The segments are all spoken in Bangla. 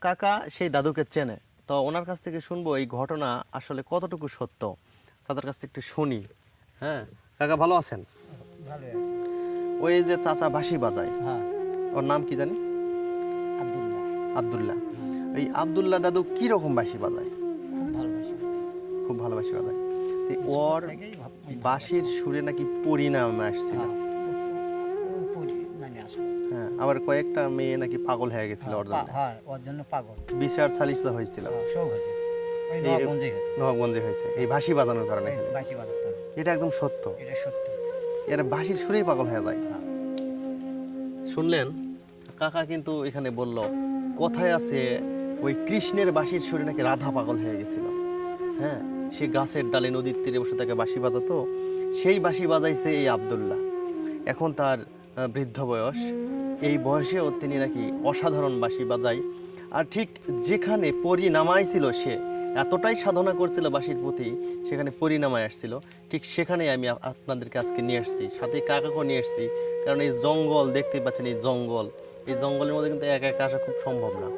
কাকা সেই দাদুকে চেনে, তো ওনার কাছ থেকে শুনবো এই ঘটনা আসলে কতটুকু সত্য। চাচার কাছ থেকে একটু শুনি। হ্যাঁ কাকা, ভালো আছেন? ভালো আছে। ওই যে চাচা বাঁশি বাজায়, হ্যাঁ, ওর নাম কি জানি? আব্দুল্লাহ। আব্দুল্লাহ। এই আব্দুল্লাহ দাদু কি রকম বাঁশি বাজায়? খুব ভালোবাসি। খুব ভালো বাঁশি বাজায়। তো ছোট ওর থেকেই বাঁশির সুরে নাকি পরিণাম আসছিল। হ্যাঁ, মানে আসলে হ্যাঁ, আবার কয়েকটা মেয়ে নাকি পাগল হয়ে গেছিল ওর জন্য। হ্যাঁ, ওর জন্য পাগল। বিচার সালিশ হয়েছিল। সব হয়েছে। ওই এই নবাবগঞ্জে হয়েছে। নবাবগঞ্জে হয়েছে এই বাঁশি বাজানোর কারণে। বাঁশি বাজাতে হবে। এটা একদম সত্য। এটা সত্য। এর বাঁশির সুরেই পাগল হয়ে যায়। হ্যাঁ। শুনলেন, কাকা কিন্তু এখানে বলল কোথায় আছে ওই কৃষ্ণের বাঁশির সুরে নাকি রাধা পাগল হয়ে গেছিল। হ্যাঁ, সে গাছের ডালে নদীর তীরে বসে তাকে বাঁশি বাজাতো, সেই বাঁশি বাজাইছে এই আব্দুল্লাহ। এখন তার বৃদ্ধ বয়স, এই বয়সেও তিনি নাকি অসাধারণ বাঁশি বাজায়। আর ঠিক যেখানে পরিনামাইছিল, সে এতটাই সাধনা করছিল বাঁশির প্রতি, সেখানে পরিনামায় আসছিল। ঠিক সেখানেই আমি আপনাদেরকে আজকে নিয়ে আসছি, সাথে কাকাকেও নিয়ে আসছি। কারণ এই জঙ্গল দেখতে পাচ্ছেন, এই জঙ্গলের মধ্যে কিন্তু একা একা আসা খুব সম্ভব না।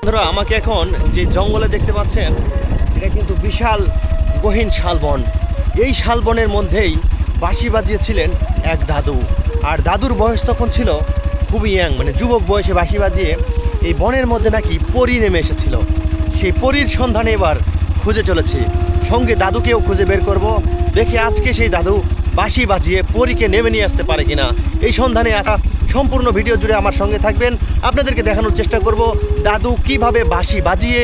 ধরো আমাকে এখন যে জঙ্গলে দেখতে পাচ্ছেন, এটা কিন্তু বিশাল গহীন শালবন। এই শালবনের মধ্যেই বাঁশি বাজিয়েছিলেন এক দাদু। আর দাদুর বয়স তখন ছিল খুবই ইয়াং, মানে যুবক বয়সে বাঁশি বাজিয়ে এই বনের মধ্যে নাকি পরী নেমে এসেছিল। সেই পরীর সন্ধানে এবার খুঁজে চলেছি, সঙ্গে দাদুকেও খুঁজে বের করব। দেখি আজকে সেই দাদু বাঁশি বাজিয়ে পরীকে নেমে নিয়ে আসতে পারে কিনা। এই সন্ধানে আসা সম্পূর্ণ ভিডিও জুড়ে আমার সঙ্গে থাকবেন। আপনাদেরকে দেখানোর চেষ্টা করব দাদু কিভাবে বাঁশি বাজিয়ে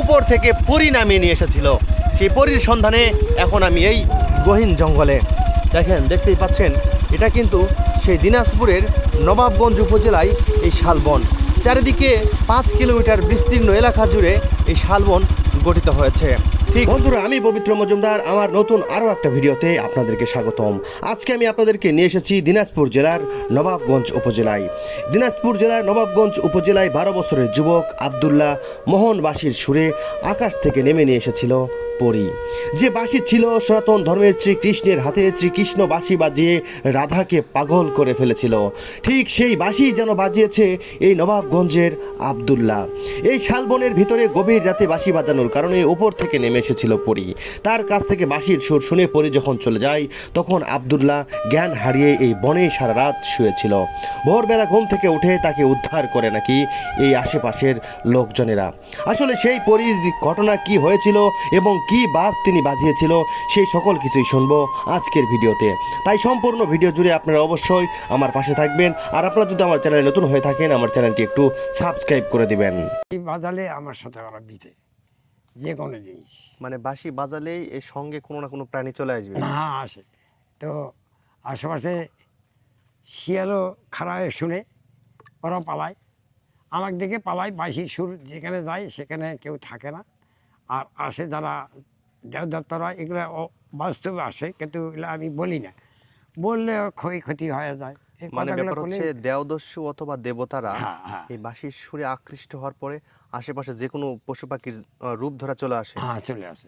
উপর থেকে পরী নামিয়ে নিয়ে এসেছিল। সেই পরীর সন্ধানে এখন আমি এই গহীন জঙ্গলে। দেখতেই পাচ্ছেন, এটা কিন্তু সেই দিনাজপুরের নবাবগঞ্জ উপজেলায় এই শালবন। চারিদিকে 5 কিলোমিটার বিস্তীর্ণ এলাকা জুড়ে এই শালবন গঠিত হয়েছে। ঠিক বন্ধুরা, আমি পবিত্র মজুমদার, আমার নতুন আরও একটা ভিডিওতে আপনাদেরকে স্বাগতম। আজকে আমি আপনাদেরকে নিয়ে এসেছি দিনাজপুর জেলার নবাবগঞ্জ উপজেলায়। দিনাজপুর জেলার নবাবগঞ্জ উপজেলায় 12 বছরের যুবক আব্দুল্লাহ মোহন বাঁশির সুরে আকাশ থেকে নেমে নিয়ে এসেছিল পরী। যে বাঁশি ছিল সনাতন ধর্মের শ্রীকৃষ্ণের হাতে, শ্রীকৃষ্ণ বাঁশি বাজিয়ে রাধাকে পাগল করে ফেলেছিল। ঠিক সেই বাঁশি যেন বাজিয়েছে এই নবাবগঞ্জের আব্দুল্লাহ। এই শালবনের ভিতরে গভীর রাতে বাঁশি বাজানোর কারণে উপর থেকে নেমে এসেছিল পরী। তার কাছ থেকে বাঁশির সুর শুনে পরী যখন চলে যায়, তখন আব্দুল্লাহ জ্ঞান হারিয়ে এই বনে সারা রাত শুয়েছিল। ভোরবেলা ঘুম থেকে উঠে তাকে উদ্ধার করে নাকি এই আশেপাশের লোকজনেরা। আসলে সেই পরীর ঘটনা কি হয়েছিল এবং কি বাস তিনি বাজিয়েছিল, সেই সকল কিছুই শুনবো আজকের ভিডিওতে। তাই সম্পূর্ণ ভিডিও জুড়ে আপনারা অবশ্যই আমার পাশে থাকবেন। আর আপনারা যদি আমার চ্যানেলে নতুন হয়ে থাকেন, আমার চ্যানেলটি একটু সাবস্ক্রাইব করে দিবেন। বাজালে আমার সাথে ওরা দিতে যে কোনো জিনিস। মানে বাঁশি বাজালেই এর সঙ্গে কোনো না কোনো প্রাণী চলে আসবে। হ্যাঁ, আসে। তো আশেপাশে শিয়ালও খাড়ায় শুনে ওরা পালায়, আমার দিকে পালায়। বাঁশির সুর যেখানে যায় সেখানে কেউ থাকে না। আর আসে যারা দেবদত্তরা, এগুলো বাস্তবে আসে, কিন্তু এগুলো আমি বলি না, বললে ক্ষয়ক্ষতি হয়ে যায়। এই মানে কথাগুলো ব্যাপার বলে। হচ্ছে দেবদস্যু অথবা দেবতারা হ্যাঁ, হ্যাঁ, এই বাঁশির সুরে আকৃষ্ট হওয়ার পরে আশেপাশে যে কোনো পশু পাখির রূপ ধরা চলে আসে। হ্যাঁ, চলে আসে।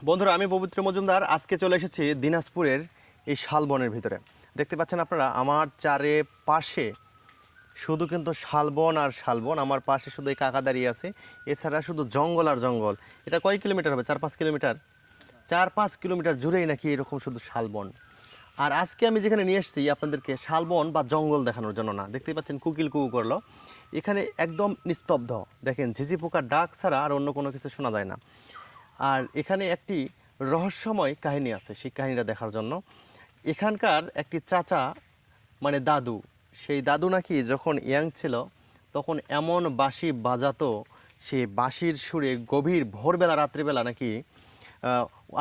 বন্ধুরা, আমি পবিত্র মজুমদার, আজকে চলে এসেছি দিনাজপুরের এই শালবনের ভিতরে। দেখতে পাচ্ছেন আপনারা আমার চারপাশে শুধু কিন্তু শালবন আর শালবন। আমার পাশে শুধু এই কাকা দাঁড়িয়ে আছে, এছাড়া শুধু জঙ্গল আর জঙ্গল। এটা কয় কিলোমিটার হবে? 4-5 কিলোমিটার। 4-5 কিলোমিটার জুড়েই নাকি এরকম শুধু শালবন। আর আজকে আমি যেখানে নিয়ে এসেছি আপনাদেরকে শালবন বা জঙ্গল দেখানোর জন্য না। দেখতেই পাচ্ছেন কুকিল কুকু করলো। এখানে একদম নিস্তব্ধ, দেখেন ঝিঝি পোকার ডাক ছাড়া আর অন্য কোনো কিছু শোনা যায় না। আর এখানে একটি রহস্যময় কাহিনী আছে, সেই কাহিনীটা দেখার জন্য এখানকার একটি চাচা, মানে দাদু, সেই দাদু নাকি যখন ইয়াং ছিল তখন এমন বাঁশি বাজাতো, সেই বাঁশির সুরে গভীর ভোরবেলা রাত্রিবেলা নাকি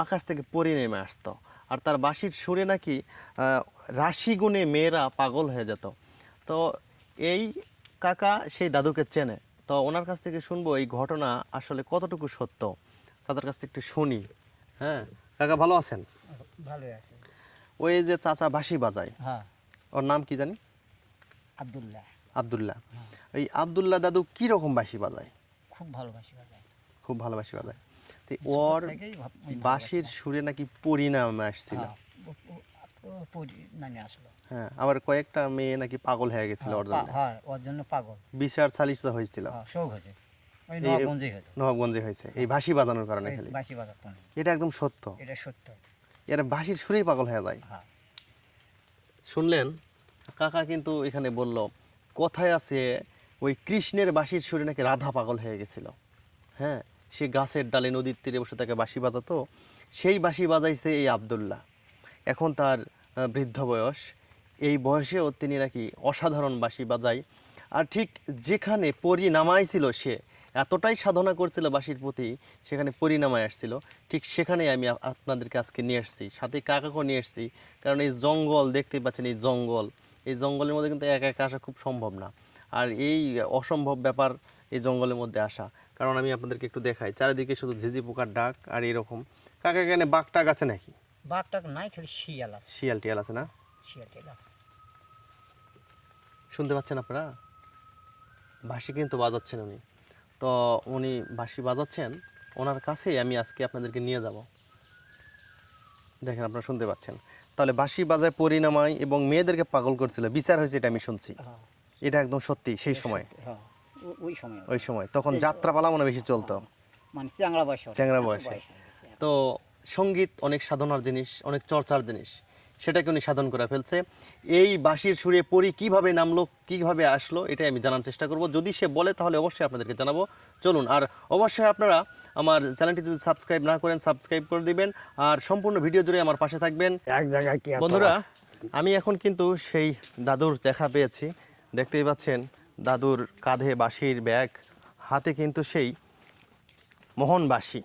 আকাশ থেকে পরী নেমে আসতো। আর তার বাঁশির সুরে নাকি রাশিগুণে মেয়েরা পাগল হয়ে যেত। তো এই কাকা সেই দাদুকে চেনে, তো ওনার কাছ থেকে শুনবো এই ঘটনা আসলে কতটুকু সত্য। চাচার কাছ থেকে একটু শুনি। হ্যাঁ কাকা, ভালো আছেন? ভালো আছে। ওই যে চাচা বাঁশি বাজায়, হ্যাঁ, ওর নাম কি জানি? আব্দুল্লাহ। আব্দুল্লাহ। এই আব্দুল্লাহ দাদু কি রকম বাঁশি বাজায়? খুব ভালোবাসি বাজায়। খুব ভালো বাঁশি বাজায়। তো ওর থেকেই ওই বাঁশির সুরে নাকি পরিণাম আসছিল। নামে আসলো। হ্যাঁ, আবার কয়েকটা মেয়ে নাকি পাগল হয়ে গেছিল ওর জন্য। হ্যাঁ, ওর জন্য পাগল। বিচার সালিশ তো হয়েছিল, শোক হয়েছে, ওই এই নবাবগঞ্জে হয়েছে। নবাবগঞ্জে হয়েছে এই বাঁশি বাজানোর কারণে ওই খালি। বাঁশি বাজার টানে। এটা একদম সত্য, এটা সত্য। এরা বাঁশির সুরেই পাগল হয়ে যায়। হ্যাঁ। শুনলেন, কাকা কিন্তু এখানে বলল কথায় আছে ওই কৃষ্ণের বাঁশির সুরে নাকি রাধা পাগল হয়ে গেছিল। হ্যাঁ, সে গাছের ডালে নদীর তীরে বসে তাকে বাঁশি বাজাতো, সেই বাঁশি বাজাইছে এই আব্দুল্লাহ। এখন তার বৃদ্ধ বয়স, এই বয়সেও তিনি নাকি অসাধারণ বাঁশি বাজায়। আর ঠিক যেখানে পরিণামায় সে এতটাই সাধনা করছিল বাঁশির প্রতি, সেখানে পরিণামায় আসছিল, ঠিক সেখানেই আমি আপনাদেরকে আজকে নিয়ে এসেছি, সাথে কাকাকেও নিয়ে এসেছি। কারণ এই জঙ্গল দেখতেই পাচ্ছেন, এই জঙ্গলের মধ্যে কিন্তু একা একা আসা খুব সম্ভব না। আর এই অসম্ভব ব্যাপার এই জঙ্গলের মধ্যে আসা, কারণ আমি আপনাদেরকে একটু দেখাই, চারিদিকে শুধু ঝিঝি পোকার ডাক আর এরকম। কাকা এখানে বাঘ টাক আছে নাকি? বাঘ টাক নাই, খালি শিয়াল আছে। শিয়াল টিয়াল আছে না? শিয়াল টিয়াল আছে। শুনতে পাচ্ছেন আপনারা? বাঁশি কিন্তু বাজাচ্ছেন উনি। তো উনি বাঁশি বাজাচ্ছেন, ওনার কাছেই আমি আজকে আপনাদেরকে নিয়ে যাব। দেখেন, আপনারা শুনতে পাচ্ছেন। তাহলে বাঁশি বাজায় পরিণামায় এবং মেয়েদেরকে পাগল করছিল, বিচার হয়েছে, এটা আমি শুনছি। এটা একদম সত্যি। সেই সময়, ওই সময় তখন যাত্রাপালা মনে বেশি চলতো, মানে চ্যাংড়া বয়সে। তো সঙ্গীত অনেক সাধনার জিনিস, অনেক চর্চার জিনিস, সেটাকে উনি সাধন করে ফেলছে। এই বাঁশির সুরে পরি কিভাবে নামলো, কিভাবে আসলো, এটাই আমি জানার চেষ্টা করব। যদি সে বলে তাহলে অবশ্যই আপনাদেরকে জানাবো। চলুন, আর অবশ্যই আপনারা আমার চ্যানেলটি যদি সাবস্ক্রাইব না করেন, সাবস্ক্রাইব করে দিবেন, আর সম্পূর্ণ ভিডিও জুড়ে আমার পাশে থাকবেন। এক জায়গায় কি বন্ধুরা, আমি এখন কিন্তু সেই দাদুর দেখা পেয়েছি। দেখতেই পাচ্ছেন, দাদুর কাঁধে বাঁশির ব্যাগ, হাতে কিন্তু সেই মোহন বাঁশি।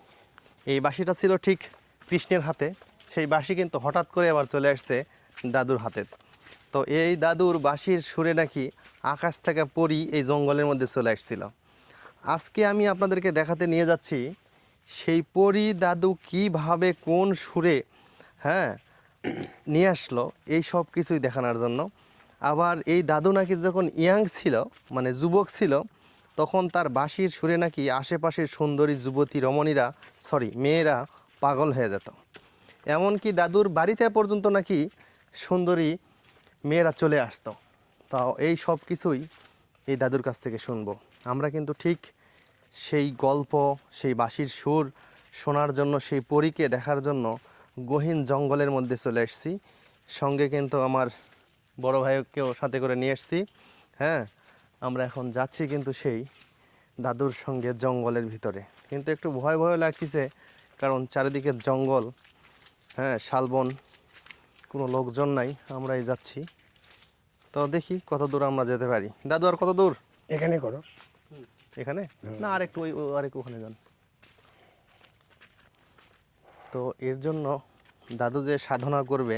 এই বাঁশিটা ছিল ঠিক কৃষ্ণের হাতে, সেই বাঁশি কিন্তু হঠাৎ করে আবার চলে আসছে দাদুর হাতে। তো এই দাদুর বাঁশির সুরে নাকি আকাশ থেকে পরি এই জঙ্গলের মধ্যে চলে আসছিল। আজকে আমি আপনাদেরকে দেখাতে নিয়ে যাচ্ছি সেই পরি দাদু কিভাবে কোন সুরে, হ্যাঁ, নিয়ে আসলো, এই সব কিছুই দেখানোর জন্য। আবার এই দাদু নাকি যখন ইয়াং ছিল, মানে যুবক ছিল, তখন তার বাঁশির সুরে নাকি আশেপাশের সুন্দরী যুবতী মেয়েরা পাগল হয়ে যেত। এমনকি দাদুর বাড়িতে পর্যন্ত নাকি সুন্দরী মেয়েরা চলে আসতো। তাও এই সব কিছুই এই দাদুর কাছ থেকে শুনবো। আমরা কিন্তু ঠিক সেই গল্প, সেই বাঁশির সুর শোনার জন্য, সেই পরীকে দেখার জন্য গহীন জঙ্গলের মধ্যে চলে এসেছি। সঙ্গে কিন্তু আমার বড় ভাইকেও সাথে করে নিয়ে এসেছি। হ্যাঁ, আমরা এখন যাচ্ছি কিন্তু সেই দাদুর সঙ্গে জঙ্গলের ভিতরে। কিন্তু একটু ভয় ভয় লাগতেছে, কারণ চারিদিকে জঙ্গল, হ্যাঁ, শালবন, কোনো লোকজন নাই, আমরাই যাচ্ছি। তো দেখি কত দূর আমরা যেতে পারি। দাদু, আর কত দূর? এখানে করো, এখানে না, আর একটু আরেকটু ওখানে যান। তো এর জন্য দাদু যে সাধনা করবে,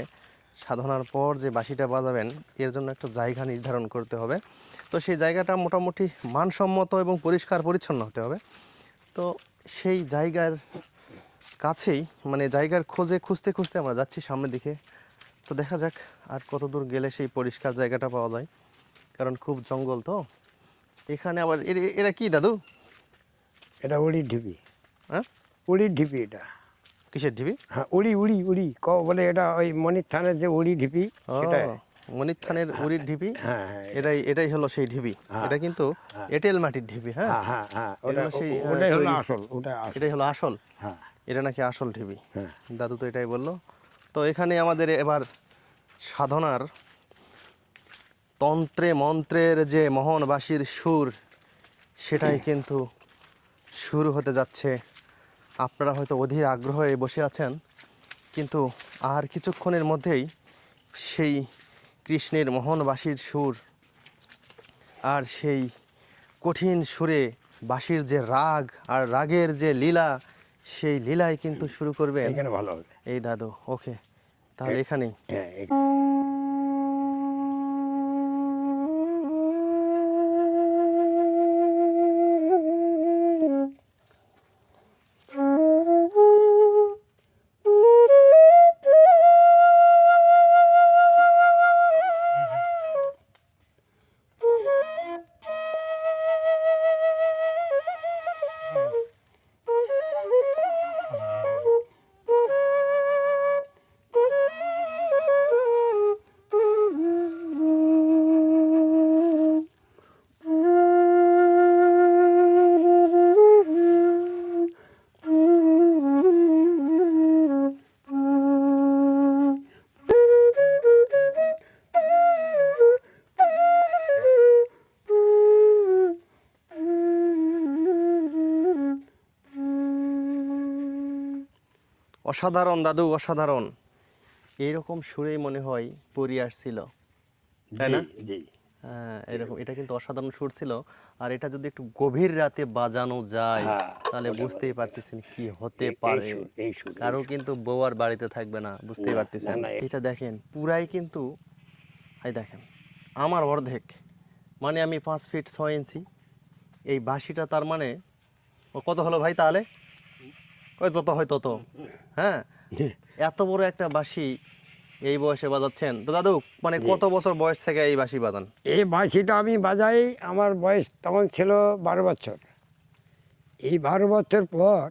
সাধনার পর যে বাঁশিটা বাজাবেন, এর জন্য একটা জায়গা নির্ধারণ করতে হবে। তো সেই জায়গাটা মোটামুটি মানসম্মত এবং পরিষ্কার পরিচ্ছন্ন হতে হবে। তো সেই জায়গার কাছেই, মানে জায়গার খুঁজতে খুঁজতে আমরা যাচ্ছি সামনের দিকে। তো দেখা যাক আর কত দূর গেলে সেই পরিষ্কার জায়গাটা পাওয়া যায়, কারণ খুব জঙ্গল তো এখানে। আবার এরা কি দাদু? এটা উড়ির ঢিপি। হ্যাঁ, উড়ির ঢিপি এটা। কিসের ঢিবি? হ্যাঁ, উড়ি বলে, এটা ওই মনির থানের যে উড়ি ঢিপি, সেটা। মনির থানের উড়ির ঢিবি। হ্যাঁ, এটাই হলো সেই ঢিবি। এটা কিন্তু এঁটেল মাটির ঢিবি। হ্যাঁ, হ্যাঁ, হ্যাঁ, এটা হলো সেই ওটাই হলো তৈরি। আসল, ওটা এটাই হলো আসল। হ্যাঁ, এটা নাকি আসল ঢিবি। হ্যাঁ। দাদু তো এটাই বললো। তো এখানে আমাদের এবার সাধনার তন্ত্রে মন্ত্রের যে মোহন বাঁশির সুর, সেটাই কিন্তু শুরু হতে যাচ্ছে। আপনারা হয়তো অধীর আগ্রহে বসে আছেন, কিন্তু আর কিছুক্ষণের মধ্যেই সেই কৃষ্ণের মোহন বাঁশির সুর আর সেই কঠিন সুরে বাঁশির যে রাগ আর রাগের যে লীলা, সেই লীলাই কিন্তু শুরু করবে এখানে ভালো হবে। এই দাদু। ওকে, তাহলে এখানেই। হ্যাঁ, অসাধারণ দাদু, অসাধারণ। এইরকম সুরেই মনে হয় পরি আসছিল, তাই না? জি, জি। হ্যাঁ, এরকম। এটা কিন্তু অসাধারণ সুর ছিল। আর এটা যদি একটু গভীর রাতে বাজানো যায় হ্যাঁ, তাহলে ওটা বুঝতেই পারতেছেন কি হতে এই পারে। সুর, এই সুর, এই কারো সুর। কিন্তু বউ আর বাড়িতে থাকবে না, বুঝতেই না, পারতেছেন। না, এটা দেখেন পুরাই কিন্তু, এই দেখেন আমার অর্ধেক, মানে আমি 5 ফিট 6 ইঞ্চি। এই বাঁশিটা তার মানে ও কত হলো ভাই তাহলে? ওই যত হয় তত। হ্যাঁ, এত বড় একটা বাঁশি এই বয়সে বাজাচ্ছেন তো দাদু, মানে জি। কত বছর বয়স থেকে এই বাঁশি বাজান? এই বাঁশিটা আমি বাজাই, আমার বয়স তখন ছিল 12 বছর। এই 12 বছর পর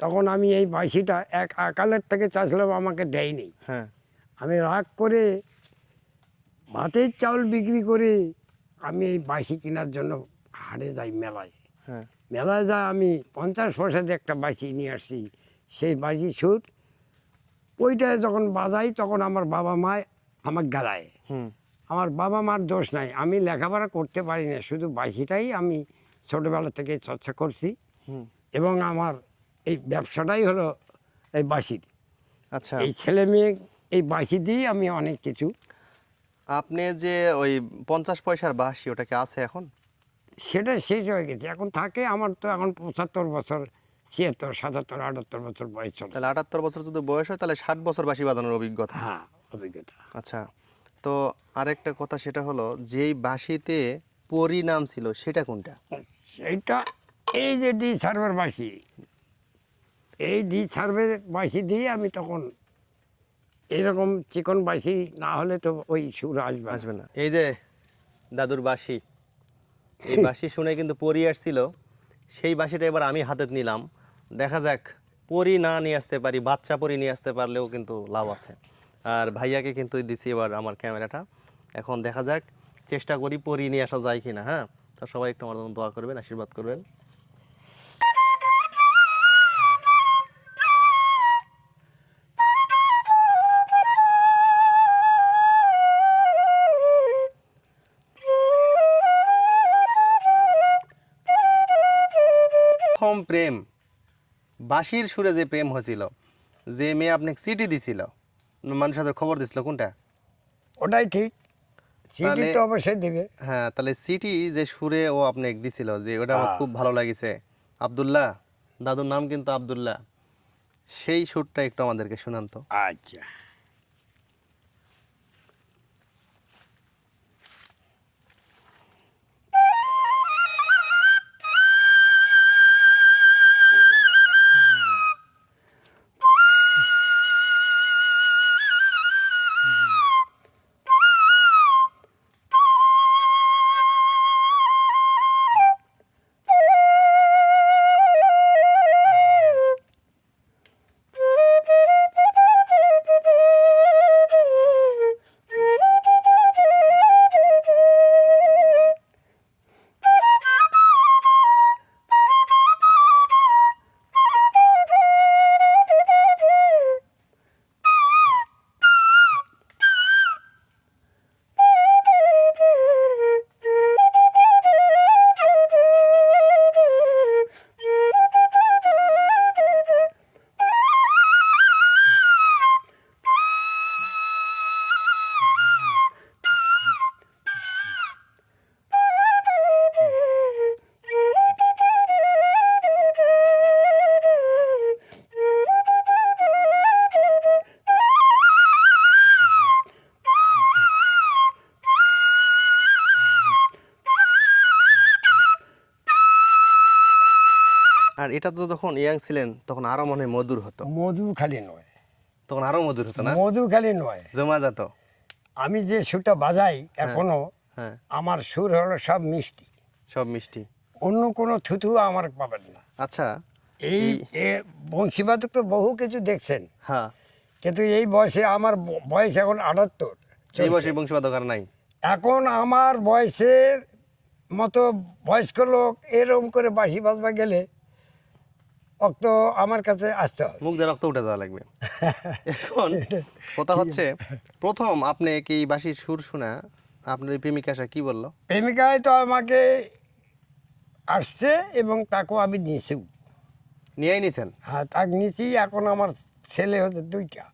তখন আমি এই বাঁশিটা এক আকালের থেকে চাইছিলাম, আমাকে দেয়নি। হ্যাঁ, আমি রাগ করে ভাতের চাউল বিক্রি করে আমি এই বাঁশি কেনার জন্য হাটে যাই, মেলায়। হ্যাঁ, মেলায় যাই, আমি 50 পয়সা দিয়ে একটা বাঁশি নিয়ে আসছি। সেই বাঁশি সুর ওইটা যখন বাজাই তখন আমার বাবা মা আমাকে গালায়। হুম, আমার বাবা মার দোষ নাই, আমি লেখাপড়া করতে পারি না, শুধু বাঁশিটাই আমি ছোটোবেলা থেকে চর্চা করছি। হুম। এবং আমার এই ব্যবসাটাই হলো এই বাঁশির। আচ্ছা, এই ছেলে মেয়ে এই বাঁশি দিয়েই আমি অনেক কিছু। আপনি যে ওই 50 পয়সার বাঁশি, ওটা কি আছে এখন? সেটা শেষ হয়ে গেছে, এখন থাকে। আমার তো এখন 75 বছর, 76, 77, 78 বছর বয়স চলে। তাহলে 78 বছর যদি বয়স হয় তাহলে 60 বছর বাঁশি বাজানোর অভিজ্ঞতা। হ্যাঁ, অভিজ্ঞতা। আচ্ছা, তো আরেকটা কথা, সেটা হলো যেই বাঁশিতে পরিণাম ছিল সেটা কোনটা? সেইটা এই যে ডি সার্ভের বাঁশি, এই ডি সার্ভের বাঁশি দিয়ে আমি তখন এরকম চিকন বাঁশি না হলে তো ওই সুর আসবে না। আসবে না। এই যে দাদুর বাঁশি, এই বাঁশি শুনে কিন্তু পরি আসছিল। সেই বাঁশিটা এবার আমি হাতে নিলাম। দেখা যাক, পরি না নিয়ে আসতে পারি, বাচ্চা পরি নিয়ে আসতে পারলেও কিন্তু লাভ আছে। আর ভাইয়াকে কিন্তু দিছি এবার আমার ক্যামেরাটা। এখন দেখা যাক, চেষ্টা করি পরি নিয়ে আসা যায় কিনা। হ্যাঁ, তো সবাই একটু আমার জন্য দোয়া করবেন, আশীর্বাদ করবেন। প্রথম প্রেম, বাঁশির সুরে যে প্রেম হয়েছিল, যে মেয়ে আপনাকে চিঠি দিছিল, মানুষের সাথে খবর দিছিল, কোনটা? ওটাই ঠিক, সিটি তাহলে তো অবশ্যই দেবে। হ্যাঁ, তাহলে সিটি যে সুরে ও আপনাকে দিছিল, যে ওটা আমার হ্যাঁ। খুব ভালো লাগিছে, আব্দুল্লাহ, দাদুর নাম কিন্তু আব্দুল্লাহ, সেই সুরটা একটু আমাদেরকে শোনান তো। আচ্ছা, আর এটা তো যখন ইয়াং ছিলেন তখন আরো মনে হয় মধুর হতো, মধু খালি নয়, তখন আরো মধুর হতো না? মধু খালি নয়, জমা যেত। আমি যে সুরটা বাজাই এখনো, হ্যাঁ, আমার সুর হলো সব মিষ্টি, সব মিষ্টি। অন্য কোনো থুথু আমার পাবেন না। আচ্ছা, এই বংশীবাদক তো বহু কিছু দেখছেন, হ্যাঁ, কিন্তু এই বয়সে আমার বয়স এখন 78 এই চলছে। বয়সে বংশীবাদক আর নাই। এখন আমার বয়সের মতো বয়স্ক লোক এরকম করে বাঁশি বাজবা গেলে অক্ত আমার কাছে আসতে হবে। মুখ দিয়ে রক্ত উঠে যাওয়া লাগবে। এখন কথা হচ্ছে, প্রথম আপনি কি এই বাঁশির সুর শোনা আপনার এই প্রেমিকা আসা কি বললো? প্রেমিকায় তো আমাকে আসছে এবং তাকেও আমি নিয়েছিও। নিয়েই নিছেন হ্যাঁ তাক নিচি, এখন আমার ছেলে হচ্ছে 2টা।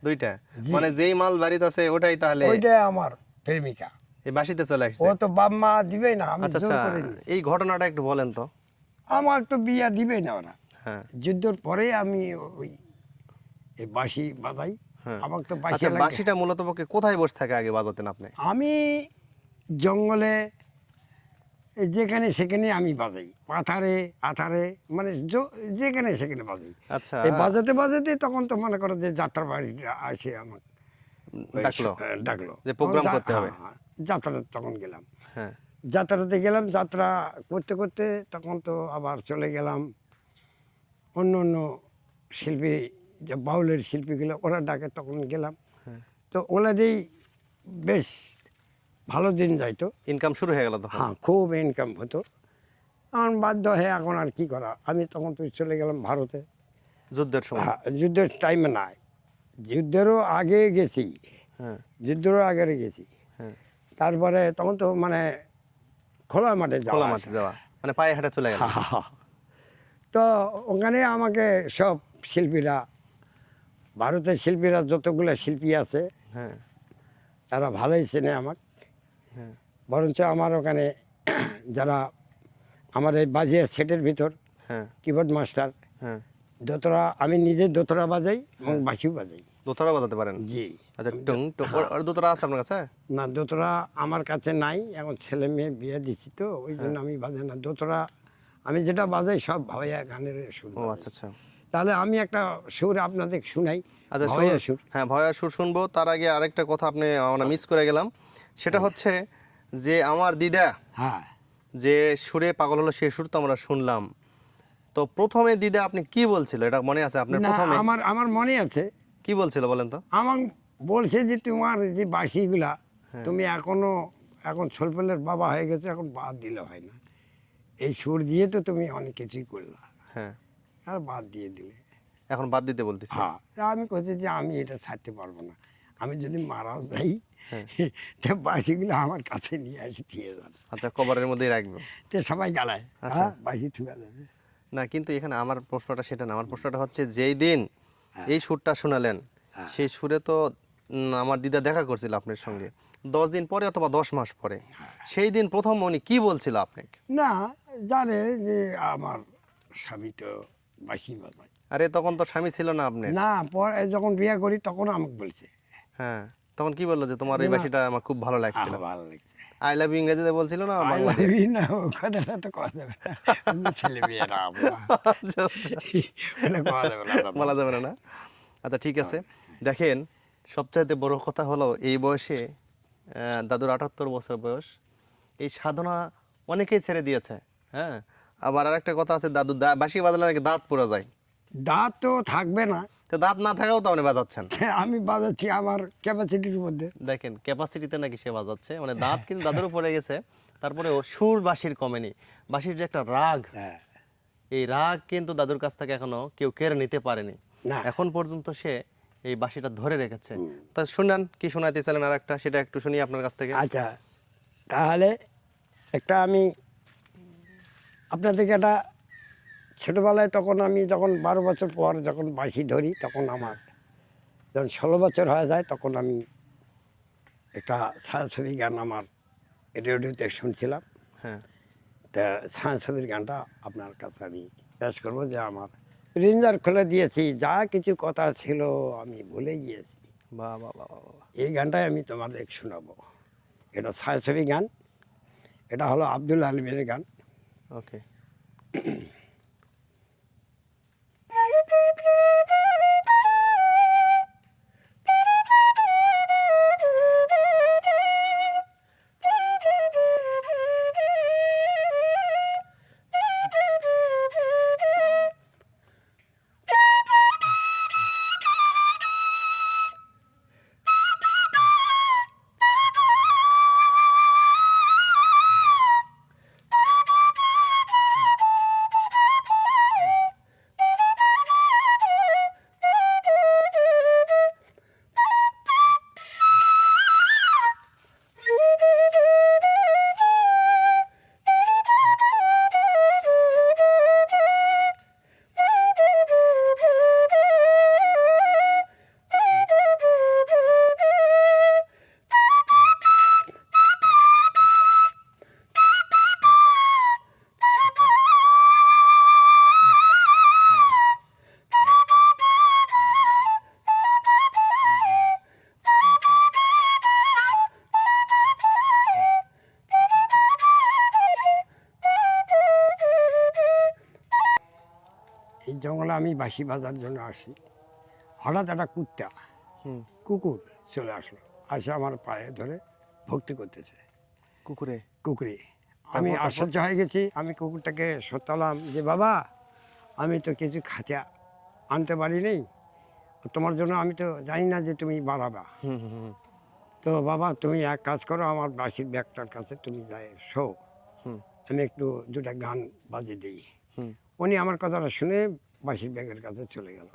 2টা? জি। মানে যেই মাল বাড়িতে আছে ওটাই তাহলে ওইটাই আমার প্রেমিকা। এই বাসিতে চলে ও আসছে? তো বাপ মা দিবেই না, আমি আচ্ছা জোর আচ্ছা, করে নিই। এই ঘটনাটা একটু বলেন তো। আমার তো বিয়া দিবেই না ওরা। হ্যাঁ যুদ্ধের পরে আমি ওই এই বাঁশি বাজাই। হ্যাঁ। আমার তো বাঁশি আচ্ছা, লাগে। বাঁশিটা মূলত পক্ষে কোথায় বসে থাকে আগে বাজাতেন আপনি? আমি জঙ্গলে এই যেখানে সেখানে আমি বাজাই, পাথারে আথারে, মানে যেখানে সেখানে বাজাই। আচ্ছা, এই বাজাতে বাজাতে তখন তো মনে করো যে যাত্রা বাড়িটা আসে আমার ওই ডাকলো ডাকলো, যে প্রোগ্রাম তখন করতে হবে। হ্যাঁ, যাত্রা তখন গেলাম। হ্যাঁ যাত্রাতে গেলাম, যাত্রা করতে করতে তখন তো আবার চলে গেলাম অন্য অন্য শিল্পী, যে বাউলের শিল্পীগুলো ওরা ডাকে, তখন গেলাম। হ্যাঁ। তো ওগুলা দিয়েই বেশ ভালো দিন যাইতো। ইনকাম শুরু হয়ে গেল তখন? হ্যাঁ, খুব ইনকাম হতো। এখন বাধ্য হয়ে এখন আর কি করা, আমি তখন তো চলে গেলাম ভারতে। যুদ্ধের সময়? হ্যাঁ, যুদ্ধের টাইমে নাই, যুদ্ধেরও আগে গেছি, হ্যাঁ যুদ্ধেরও আগে গেছি। হ্যাঁ। তারপরে তখন তো মানে খোলা মাঠে যাওয়া খোলা আসা। মাঠে যাওয়া মানে পায়ে হেঁটে চলে গেল? তো ওখানে আমাকে সব শিল্পীরা, ভারতের শিল্পীরা যতগুলো শিল্পী আছে হ্যাঁ তারা ভালোই চেনে আমাকে। হ্যাঁ বরঞ্চ আমার ওখানে যারা আমার এই বাজিয়ে সেটের ভিতর হ্যাঁ কিবোর্ড মাস্টার, হ্যাঁ। দোতরা, আমি নিজে দোতরা বাজাই এবং বাঁশিও বাজাই। দোতারা বাজাতে পারেন? জি। আচ্ছা, টং টং আর দোতারা আছে আপনার কাছে? না, দোতরা আমার কাছে নাই, এখন ছেলে মেয়ে বিয়ে দিচ্ছি তো ওই জন্য আমি বাজাই না দোতরা। আমি যেটা বাজাই সব ভাইয়া গানের সুর ও বাজাই। আচ্ছা আচ্ছা। তাহলে আমি একটা সুর আপনাদের শুনাই, আচ্ছা ভাইয়া সুর, সুর। হ্যাঁ ভয়া সুর শুনবো। তার আগে আরেকটা কথা আপনি আমরা মিস করে গেলাম, সেটা হচ্ছে যে আমার দিদা হ্যাঁ, যে সুরে পাগল হলো সেই সুর তো আমরা শুনলাম। তো প্রথমে দিদা আপনি কি বলছিল এটা মনে আছে আপনার? না প্রথমে আমার আমার মনে আছে, কি বলছিল বলেন তো? আমার বলছে যে তোমার যে বাঁশিগুলা হ্যাঁ। তুমি এখনো, এখন ছোটবেলার বাবা হয়ে গেছে, এখন বাদ দিলে হয় না, এই সুর দিয়ে তো তুমি অনেক কিছুই করলা, হ্যাঁ, আর বাদ দিয়ে দিলে। এখন বাদ দিতে বলতেছি। হ্যাঁ, তা আমি বলছি যে আমি এটা ছাড়তে পারবো না, আমি যদি মারাও যাই হ্যাঁ। তো বাঁশিগুলো আমার কাছে নিয়ে আসি দিয়ে যান। আচ্ছা, কবরের মধ্যেই রাখবো? তো সবাই গালায়, আচ্ছা। হ্যাঁ বাঁশি থুয়া যাবে। না, কিন্তু এখানে আমার প্রশ্নটা সেটা না। আমার প্রশ্নটা হচ্ছে যেই দিন এই সুরটা শোনালেন হ্যাঁ। সেই সুরে তো আমার দিদা দেখা করছিল আপনার সঙ্গে 10 দিন পরে অথবা 10 মাস পরে। সেই দিন প্রথম উনি কি বলছিল আপনাকে? না, জানে যে আমার স্বামী তো বাঁশি বাজায়। আরে তখন তো স্বামী ছিল না আপনার? না, পরে যখন বিয়ে করি তখন আমাকে বলছে। হ্যাঁ, তখন কি বললো যে তোমার এই না। বাসিটা আমার খুব ভালো লাগছিল? ভালো লাগছে। আই লাভ ইউ ইংরেজিতে বলছিল না I বাংলাতে? love you না, ও কথাটা তো কওয়া যাবে না। অন্য ছেলে মেয়েরা আমরা। আচ্ছা আচ্ছা, ওটা কওয়া যাবে না দাদা। বলা যাবে না না? আচ্ছা ঠিক আছে। দেখেন, সবচাইতে বড় কথা হলো এই বয়সে দাদুর 78 বছর বয়স, এই সাধনা অনেকেই ছেড়ে দিয়েছে। হ্যাঁ, আবার আরেকটা কথা আছে, দাদু বাঁশি বাজালে নাকি দাঁত পুরো যায়। দাঁত তো থাকবে না, তো দাঁত না থাকাও তো আপনি বাজাচ্ছেন। আমি বাজাচ্ছি আমার ক্যাপাসিটির মধ্যে। দেখেন ক্যাপাসিটিতে নাকি সে বাজাচ্ছে, মানে দাঁত কিন্তু দাদুরও পড়ে গেছে, তারপরে ও সুর বাঁশির কমেনি। বাঁশির যে একটা রাগ, হ্যাঁ, এই রাগ কিন্তু দাদুর কাছ থেকে এখনো কেউ কেড়ে নিতে পারেনি। না এখন পর্যন্ত সে এই বাঁশিটা ধরে রেখেছে। তা শুনেন কি শোনাইতেছিলেন আর একটা, সেটা একটু শুনি আপনার কাছ থেকে। আচ্ছা, তাহলে একটা আমি আপনাদেরকে একটা, ছোটোবেলায় তখন আমি যখন 12 বছর পর যখন বাঁশি ধরি, তখন আমার যখন 16 বছর হয়ে যায়, তখন আমি একটা ছায়াছবি গান আমার রেডিওতে শুনছিলাম। হ্যাঁ, তা ছায়াছবির গানটা আপনার কাছে আমি পেশ করবো, যে আমার রেঞ্জার খুলে দিয়েছি, যা কিছু কথা ছিল আমি ভুলে গিয়েছি, বাহ বাহ বাহ বাহ বাহ। এই গানটাই আমি তোমাদের শোনাবো। এটা ছায়াছবি গান, এটা হলো আব্দুল আলমের গান। ওকে। আমি বাঁশি বাজার জন্য আসি, হঠাৎ একটা হুম। কুকুর চলে আসলো, আসে আমার পায়ে ধরে ভক্তি করতেছে কুকুরে? কুকুরে। আমি তারপর? আশ্চর্য হয়ে গেছি, আমি কুকুরটাকে সতালাম যে বাবা আমি তো কিছু খাতে আনতে পারিনি, তোমার জন্য আমি তো জানি না যে তুমি বাড়াবা, হুম হুম হুম তো বাবা তুমি এক কাজ করো, আমার বাঁশির ব্যাগটার কাছে তুমি যাই শো, হুম আমি একটু দুটা গান বাজিয়ে দিই। হুম। উনি আমার কথাটা শুনে বাঁশির ব্যাগের কাছে চলে গেল।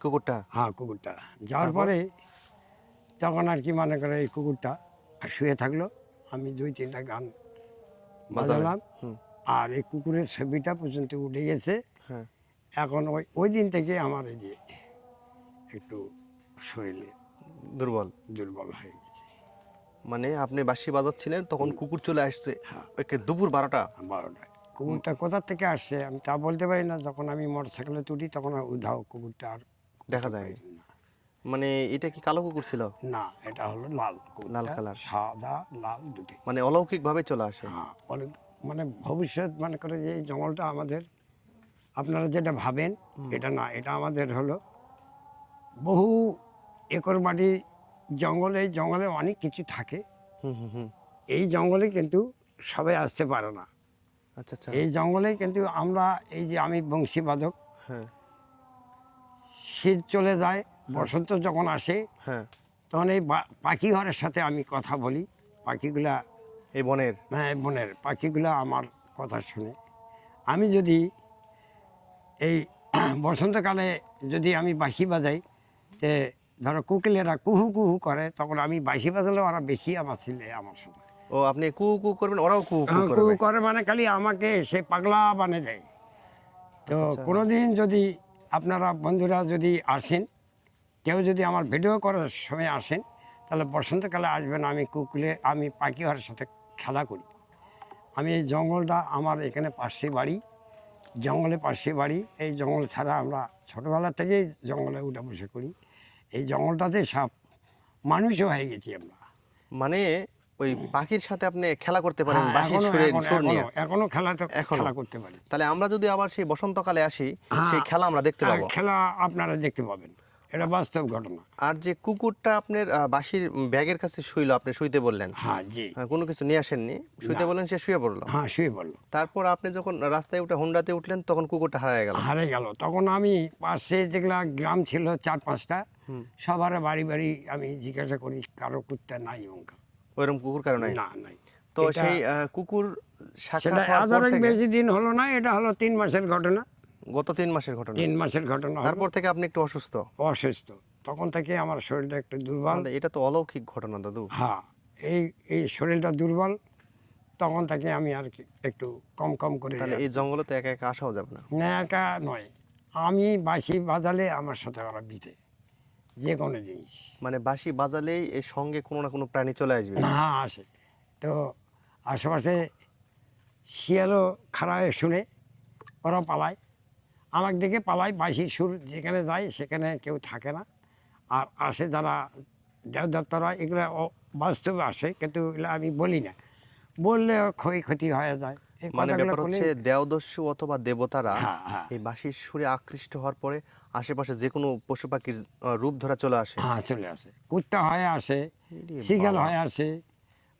কুকুরটা? হ্যাঁ কুকুরটা যাওয়ার তারপর? পরে তখন আর কি মনে করে এই কুকুরটা শুয়ে থাকলো, আমি 2-3টা গান বাজালেন? বাজালাম, হুম। আর এই কুকুরের ছবিটা পর্যন্ত উঠে গেছে। হ্যাঁ। এখন ওই ওই দিন থেকে আমার এই যে একটু শরীরে দুর্বল? দুর্বল হয়ে গেছে। মানে আপনি বাঁশি বাজাচ্ছিলেন তখন কুকুর চলে আসছে হ্যাঁ, একে দুপুর 12টা? 12টায়। কুকুরটা কোথা থেকে আসছে আমি তা বলতে পারি না, যখন আমি মোটরসাইকেলে তুলি তখন আর উধাও, কুকুরটা আর দেখা কোথাও যায়নি? পাই না। মানে এটা কি কালো কুকুর ছিল? না, এটা হলো লাল কুকুরটা, লাল কালার? সাদা লাল দুটি। মানে অলৌকিকভাবে চলে আসে? হ্যাঁ, অনেক মানে ভবিষ্যৎ মনে করে যে এই জঙ্গলটা আমাদের, আপনারা যেটা ভাবেন এটা না, এটা আমাদের হলো বহু একর বাড়ি জঙ্গল, এই জঙ্গলে অনেক কিছু থাকে, হুম হুম হুম। এই জঙ্গলে কিন্তু সবাই আসতে পারে না। আচ্ছা আচ্ছা। এই জঙ্গলে কিন্তু আমরা এই যে আমি বংশীবাদক, হ্যাঁ শীত চলে যায়, বসন্ত যখন আসে হ্যাঁ। তখন এই পাখি ঘরের সাথে আমি কথা বলি, পাখিগুলা এই বনের? হ্যাঁ বনের পাখিগুলা আমার কথা শুনে। আমি যদি এই বসন্তকালে যদি আমি বাঁশি বাজাই, যে ধরো কোকিলেরা কুহু কুহু করে, তখন আমি বাঁশি বাজালে ওরা বেশি আমার ছেলে আমার সাথে ও আপনি কু কু করবেন, ওরাও কু কু কুহু করবে? করে, মানে খালি আমাকে সে পাগলা বানিয়ে দেয়। তো আচ্ছা, আচ্ছা। কোনোদিন যদি আপনারা বন্ধুরা যদি আসেন, কেউ যদি আমার ভিডিও করার সময় আসেন, তাহলে বসন্তকালে আসবেন, আমি পাখি ঘরের সাথে খেলা করি। আমি এই জঙ্গলটা আমার এখানে পাশে বাড়ি, জঙ্গলে পাশে বাড়ি, এই জঙ্গল ছাড়া আমরা ছোটোবেলা থেকেই জঙ্গলে উঠে বসে করি, এই জঙ্গলটাতে সব মানুষও হয়ে গেছি আমরা। মানে ওই পাখির সাথে আপনি খেলা করতে পারেন হ্যাঁ, বাঁশির সুর নিয়ে? এখনো এখনো? খেলা করতে পারি। তাহলে আমরা যদি আবার সেই বসন্তকালে আসি, হ্যাঁ, সেই খেলা আমরা দেখতে পাবো? খেলা আপনারা দেখতে পাবেন, এটা বাস্তব ঘটনা। আর যে কুকুরটা আপনার বাঁশির ব্যাগের কাছে শুইলো, আপনি শুইতে বললেন, হ্যাঁ জি, কোনো কিছু নিয়ে আসেননি, শুইতে না। বললেন, সে শুয়ে পড়লো। হ্যাঁ শুয়ে বললো, তারপর আপনি যখন রাস্তায় উঠে হুন্ডাতে উঠলেন তখন কুকুরটা হারিয়ে গেল? হারিয়ে গেল। তখন আমি পাশে যেগুলা গ্রাম ছিল 4-5টা, হুম। সবার বাড়ি বাড়ি আমি জিজ্ঞাসা করি, কারো কুত্তা নাই অঙ্কা, ওইরকম কুকুর কারো নাই? না নাই। তো এটা- সেই কুকুর সেটা সাক্ষাৎ হওয়ার পর আধারে থেকে, বেশি দিন হলো না, এটা হলো 3 মাসের ঘটনা। গত 3 মাসের ঘটনা? 3 মাসের ঘটনা হলো। তারপর থেকে আপনি একটু অসুস্থ? অসুস্থ, তখন থেকে আমার শরীরটা একটু দুর্বল। তাহলে এটা তো অলৌকিক ঘটনা দাদু। হ্যাঁ, এই শরীরটা দুর্বল, তখন থেকে আমি আর কি একটু কম কম করে, তাহলে এই জঙ্গলে তো একা একা আসাও যাবে না? না একা নয়, আমি বাঁশি বাজালে আমার সাথে ওরা বিতে যে কোনো জিনিস। মানে বাঁশি বাজালেই এর সঙ্গে কোনো না কোনো প্রাণী চলে আসবে? হ্যাঁ আসে, তো আশেপাশে শিয়ালও খাড়ায় শুনে ওরা পালায়, আমার দিকে পালায়, বাঁশির সুর যেখানে যায় সেখানে কেউ থাকে না। আর আসে যারা দেবদত্তরা, এগুলো বাস্তবে আসে, কিন্তু এগুলো আমি বলি না, বললে ক্ষয়ক্ষতি হয়ে যায়। এই মানে কথাগুলো ব্যাপার বলে- হচ্ছে দেবদস্যু অথবা দেবতারা হ্যাঁ হ্যাঁ এই বাঁশির সুরে আকৃষ্ট হওয়ার পরে আশেপাশে যে কোনো পশু পাখির রূপ ধরা চলে আসে? হ্যাঁ চলে আসে, কুত্তা হয়ে আসে, ইরে শিগাল বাবা। হয়ে আসে,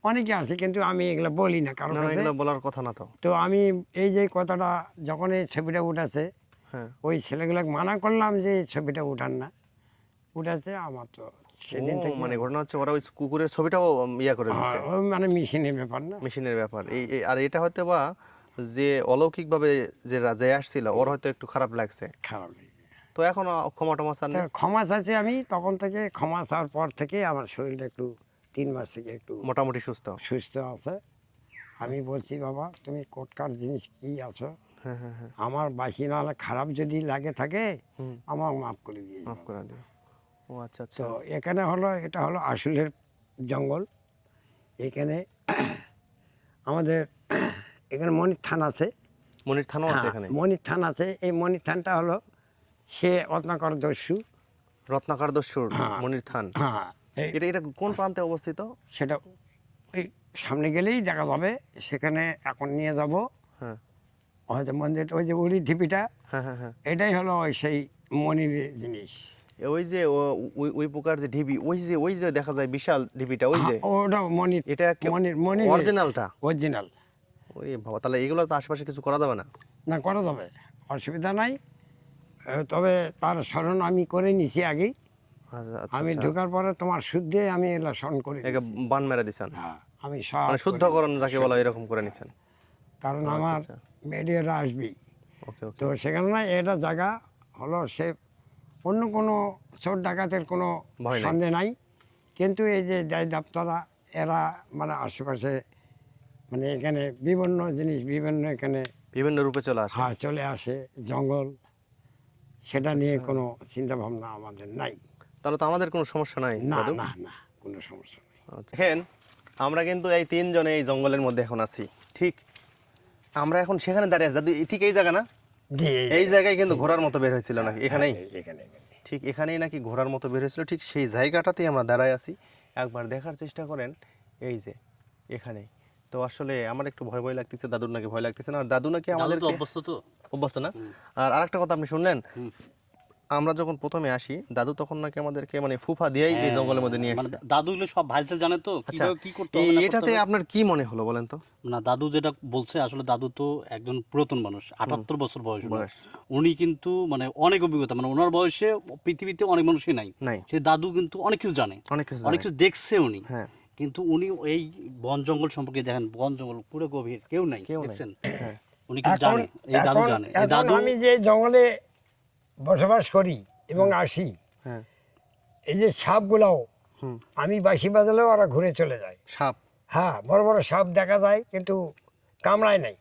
অনেকে আসে, কিন্তু আমি এগুলো বলি না কারণ না না, এগুলো বলার কথা না তো। তো আমি এই যে কথাটা যখন এই ছবিটা উঠেছে, হ্যাঁ। ওই ছেলেগুলোকে মানা করলাম যে এই ছবিটা উঠান না, উঠেছে, আমার তো সেদিন ও, থেকে মানে ঘটনা হচ্ছে ওরা ওই কুকুরের ছবিটাও ইয়া করে দিচ্ছে? ওই মানে মেশিনের ব্যাপার না। মেশিনের ব্যাপার। আর এটা হয়তো বা যে অলৌকিকভাবে যে রাজায় আসছিল ওর হয়তো একটু খারাপ লাগছে, খারাপ লেগে। তো এখন ক্ষমা টমা চান? তা ক্ষমা চাইছি আমি, তখন থেকে ক্ষমা চাওয়ার পর থেকে আমার শরীরটা একটু 3 মাস থেকে একটু মোটামুটি সুস্থ? সুস্থ আছে। আমি বলছি বাবা তুমি কোটকার জিনিস কি আছো, হ্যাঁ হ্যাঁ হ্যাঁ। আমার বাসি না হলে খারাপ যদি লাগে থাকে হুম। আমার মাফ করে দিয়ে মাফ যাও। করে দিও। ও আচ্ছা আচ্ছা। তো এখানে হলো, এটা হলো আসলের জঙ্গল। এখানে আমাদের এখানে মনির থান আছে। মনির থানও আছে হ্যাঁ, এখানে? মনির থান আছে। এই মনির থানটা হলো সে রত্নাকর দস্যু। রত্নাকর দস্যুর হ্যাঁ। মনির থান? হ্যাঁ, এটা এটা কোন প্রান্তে অবস্থিত? সেটা ওই সামনে গেলেই দেখা যাবে, সেখানে এখন নিয়ে যাব। হ্যাঁ। হয়তো মন্দির ওই যে উড়ি ঢিপিটা, হ্যাঁ হ্যাঁ হ্যাঁ। এটাই হলো ওই সেই মনির জিনিস। ওই যে ওই প্রকার যে ঢিবি, ওই যে দেখা যায় বিশাল ঢিবিটা, ওই যে ওটা মনির, এটা মনির মনির অরিজিনালটা। অরিজিনাল। ওই বাবা, তাহলে এগুলো তো আশেপাশে কিছু করা যাবে না? না, করা যাবে, অসুবিধা নাই। তবে তার স্মরণ আমি করে নিছি আগেই। আচ্ছা আচ্ছা আমি আচ্ছা। ঢোকার পরে তোমার শুদ্ধে আমি এগুলো স্মরণ করি। একে বান মেরে দিছেন, হ্যাঁ, আমি সব মানে শুদ্ধকরণ যাকে বলা, এরকম করে নিছেন। কারণ আচ্ছা, আমার আচ্ছা। মেডিয়ারা আসবেই। ওকে ওকে। তো সেখানে না, এটা জায়গা হলো সে অন্য কোনো চোর ডাকাতের কোনো ভয় নাই। সন্দেহ নাই। কিন্তু এই যে দায় দাপ্তরা এরা মানে আশেপাশে মানে এখানে বিভিন্ন জিনিস বিভিন্ন এখানে বিভিন্ন রূপে চলে আসে। হ্যাঁ চলে আসে, জঙ্গল, সেটা নিয়ে কোনো চিন্তা ভাবনা আমাদের নাই। তাহলে তো আমাদের কোনো সমস্যা নাই না দাদু। না না, কোনো সমস্যা নেই। আচ্ছা। দেখেন, আমরা কিন্তু এই তিনজনে এই জঙ্গলের মধ্যে এখন আছি, ঠিক? আমরা এখন সেখানে দাঁড়িয়ে আছি দাদু, ঠিক এই জায়গা না? জি, এই জায়গায় কিন্তু ঘোড়ার মতো বের হয়েছিল নাকি এখানেই? এখানে ঠিক এখানেই নাকি ঘোড়ার মতো বের হয়েছিল, ঠিক সেই জায়গাটাতেই আমরা দাঁড়ায় আছি। একবার দেখার চেষ্টা করেন, এই যে এখানেই। তো আসলে আমার একটু ভয় ভয় লাগতেছে, দাদুর নাকি ভয় লাগতেছে না? আর দাদু নাকি আমাদের অভ্যস্ত তো। অভ্যস্ত না? আর আরেকটা কথা আপনি শুনলেন, আমরা যখন প্রথমে আসি দাদু তখন নাকি আমাদেরকে মানে ফুফা দিয়েই এই জঙ্গলের মধ্যে নিয়ে মানে আসছে। দাদুগুলো সব ভাইচাল জানে তো, আচ্ছা, কিভাবে কি করতে হবে না করতে এটাতে হবে। আপনার কি মনে হলো বলেন তো? না, দাদু যেটা বলছে, আসলে দাদু তো একজন পুরাতন মানুষ, 78 বছর বয়স ওনার। বয়স। উনি কিন্তু মানে অনেক অভিজ্ঞতা, মানে ওনার বয়সে পৃথিবীতে অনেক মানুষই নাই। নাই। সেই দাদু কিন্তু অনেক কিছু জানে, অনেক কিছু অনেক জানে। কিছু দেখছে উনি। হ্যাঁ। কিন্তু উনি এই বন জঙ্গল সম্পর্কে দেখেন, বন জঙ্গল পুরো গভীর, কেউ নাই, কেউ নাই। দেখছেন? হ্যাঁ। উনি কিন্তু এখন জানে, এই দাদু এখন জানে। এই এখন দাদু আমি যে জঙ্গলে বসবাস করি এবং আসি, হ্যাঁ। এই যে সাপগুলাও হুম। আমি বাঁশি বাজালেও ওরা ঘুরে চলে যায়। সাপ। হ্যাঁ, বড় বড় সাপ দেখা যায় কিন্তু কামড়ায় নাই।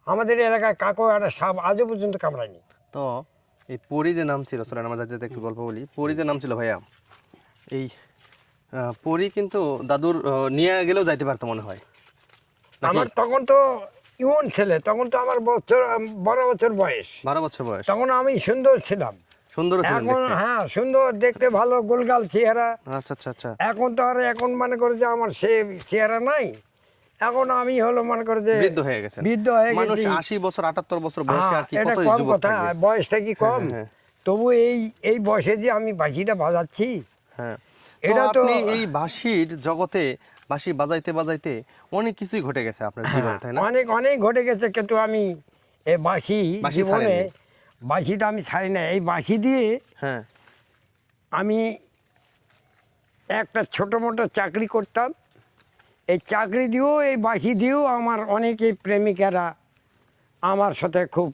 আমাদের এলাকায় কাকও একটা সাপ আজও পর্যন্ত কামড়ায়নি। তো এই পরি যে নাম ছিল, সোলেন আমার যাতে একটু গল্প বলি। পরি যে নাম ছিল ভাইয়া, এই পরি কিন্তু দাদুর নিয়ে গেলেও যাইতে পারতো মনে হয় নাকি? আমার তখন তো ইউন ছেলে, তখন তো আমার 12 বছর বয়স। 12 বছর বয়স। তখন আমি সুন্দর ছিলাম। সুন্দর ছিলেন এখন দেখতে। হ্যাঁ, সুন্দর দেখতে, ভালো গোলগাল চেহারা। আচ্ছা আচ্ছা আচ্ছা। এখন তো আর এখন মনে করে যে আমার সে চেহারা নাই। এখন আমি হলো মনে করে যে বৃদ্ধ হয়ে গেছেন। বৃদ্ধ হয়ে মানুষ গেছি। 80 বছর 78 বছর বয়সে আর কি এটা কতই কম যুবক কথা, থাকবে। বয়সটা কি কম? হ্যাঁ। তবু এই বয়সে যে আমি বাঁশিটা বাজাচ্ছি, হ্যাঁ। এটা তো আপনি এই বাঁশির জগতে বাঁশি বাজাইতে বাজাইতে অনেক কিছুই ঘটে গেছে আপনার জীবনে, তাই না? অনেক অনেক ঘটে গেছে। কিন্তু আমি এই বাঁশি বাঁশি জীবনে ছাড়েননি। বাঁশিটা আমি ছাড়ি না। এই বাঁশি দিয়ে হ্যাঁ। আমি একটা ছোটো মোটো চাকরি করতাম। এই চাকরি দিয়েও এই বাঁশি দিয়েও আমার অনেকেই প্রেমিকারা আমার সাথে খুব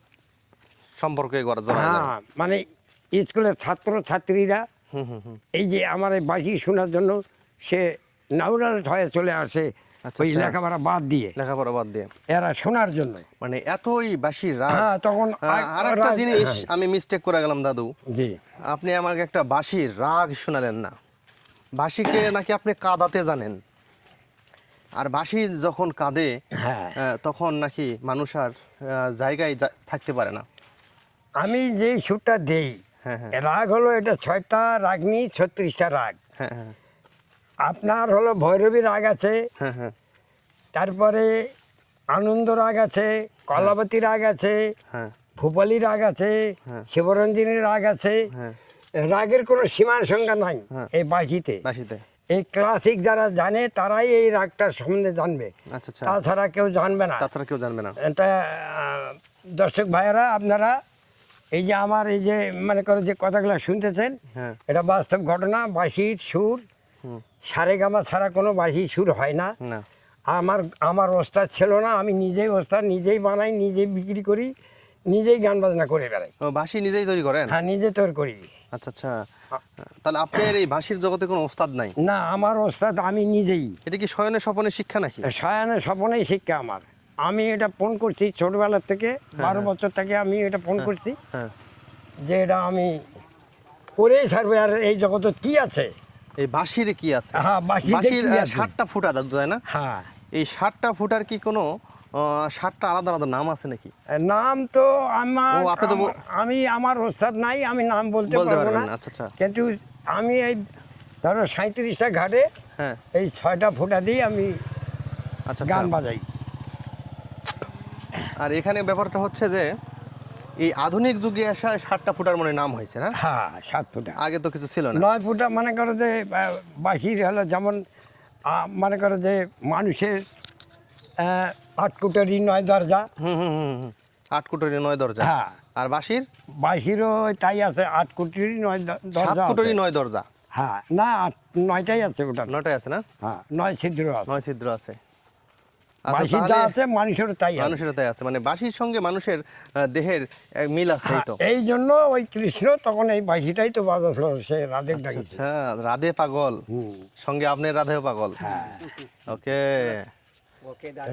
সম্পর্কে গড়া জড়ায় যায়। হ্যাঁ, মানে স্কুলের ছাত্র ছাত্রীরা হুম হুম হুম। এই যে আমার এই বাঁশি শোনার জন্য সে নাউরাল হয়ে চলে আসে, আচ্ছা, ওই আচ্ছা। লেখাপড়া বাদ দিয়ে লেখাপড়া বাদ দিয়ে এরা শোনার জন্য। মানে এতই বাঁশির রাগ। হ্যাঁ, তখন আর একটা জিনিস হ্যাঁ, আমি মিস্টেক করে গেলাম দাদু, জি। আপনি আমাকে একটা বাঁশির রাগ শোনালেন না। বাঁশিকে নাকি আপনি কাঁদাতে জানেন, আর বাঁশি যখন কাঁদে হ্যাঁ, তখন নাকি মানুষ আর জায়গায় থাকতে পারে না। আমি যেই সুরটা দেই, হ্যাঁ হ্যাঁ রাগ হলো এটা 6টা রাগ নিয়ে 36টা রাগ। হ্যাঁ হ্যাঁ আপনার হলো ভৈরবী রাগ আছে, হ্যাঁ হ্যাঁ তারপরে আনন্দ রাগ আছে, কলাবতী রাগ আছে, হ্যাঁ ভূপালী রাগ আছে, হ্যাঁ। শিবরঞ্জিনী রাগ আছে। হ্যাঁ। রাগের কোনো সীমার সংখ্যা নাই হ্যাঁ। এই বাঁশিতে। বাঁশিতে। এই ক্লাসিক যারা জানে তারাই এই রাগটার সম্বন্ধে জানবে, আচ্ছা আচ্ছা। তাছাড়া কেউ জানবে না। তাছাড়া কেউ জানবে না। এটা দর্শক ভাইয়েরা, আপনারা এই যে আমার এই যে মনে করো যে কথাগুলো শুনতেছেন, হ্যাঁ। এটা বাস্তব ঘটনা। বাঁশির সুর হুম। সারেগামা ছাড়া কোনো বাঁশির সুর হয় না। না। আমার ওস্তাদ ছিল না, আমি নিজেই ওস্তাদ, নিজেই বানাই, নিজেই বিক্রি করি, নিজেই গান বাজনা করে বেড়াই। ও, বাঁশি নিজেই তৈরি করেন? হ্যাঁ, নিজে তৈরি করি। আচ্ছা আচ্ছা। তাহলে আপনার এই বাঁশির জগতে কোনো ওস্তাদ নাই? না, আমার ওস্তাদ আমি নিজেই। এটা কি শয়নে স্বপনে শিক্ষা নাকি? সায়ানে স্বপনেই শিক্ষা আমার। আমি এটা ফোন করছি ছোটবেলার থেকে, 12 বছর থেকে আমি এটা ফোন করছি হ্যাঁ। যে এটা আমি করেই ছাড়বো। আর এই জগতে কি আছে? এই বাঁশির কি আছে? হ্যাঁ, বাঁশিতে বাঁশির কি আছে? 7টা ফুটা দাদু, তাই না? হ্যাঁ, এই 7টা ফুটার কি কোনো 7টা আলাদা আলাদা নাম আছে নাকি? নাম তো আমার ও, আপনি তো আমি আমার ওস্তাদ নাই, আমি নাম বলতে বলতে পারবো পারবেন না। না। আচ্ছা আচ্ছা। কিন্তু আমি এই ধরো 37টা ঘাটে হ্যাঁ। এই 6টা ফুটা দিয়ে আমি আচ্ছা গান আচ্ছা। বাজাই। আর এখানে ব্যাপারটা হচ্ছে যে এই আধুনিক যুগে আসা 7টা ফুটার মনে নাম হয়েছে না? হ্যাঁ 7 ফুটা। আগে তো কিছু ছিল না। 9 ফুটা মনে করো যে বাঁশির হলো যেমন মনে করো যে মানুষের 8 কুটারি 9 দরজা। হুম হুম হুম হুম। 8 কুটুরি 9 দরজা। হ্যাঁ আর বাঁশির বাঁশিরও তাই আছে 8 কুটারি 9 দরজা 7 কুটুরি আছে। 9 দরজা। হ্যাঁ না 9টাই আছে ওটা। 9টাই আছে না? হ্যাঁ 9 ছিদ্র আছে। 9 ছিদ্র আছে। আচ্ছা, বাঁশির যা তাহলে আছে মানুষেরও তাই আছে। মানুষের তাই আছে, মানে বাঁশির সঙ্গে মানুষের দেহের এক মিল আছে, এই তো। এই জন্য ওই কৃষ্ণ তখন এই বাঁশিটাই তো বাজালো, সে রাধে ডাকিছে। আচ্ছা, রাধে পাগল হুম। সঙ্গে আপনি রাধেও পাগল। হ্যাঁ ওকে। ওকে যা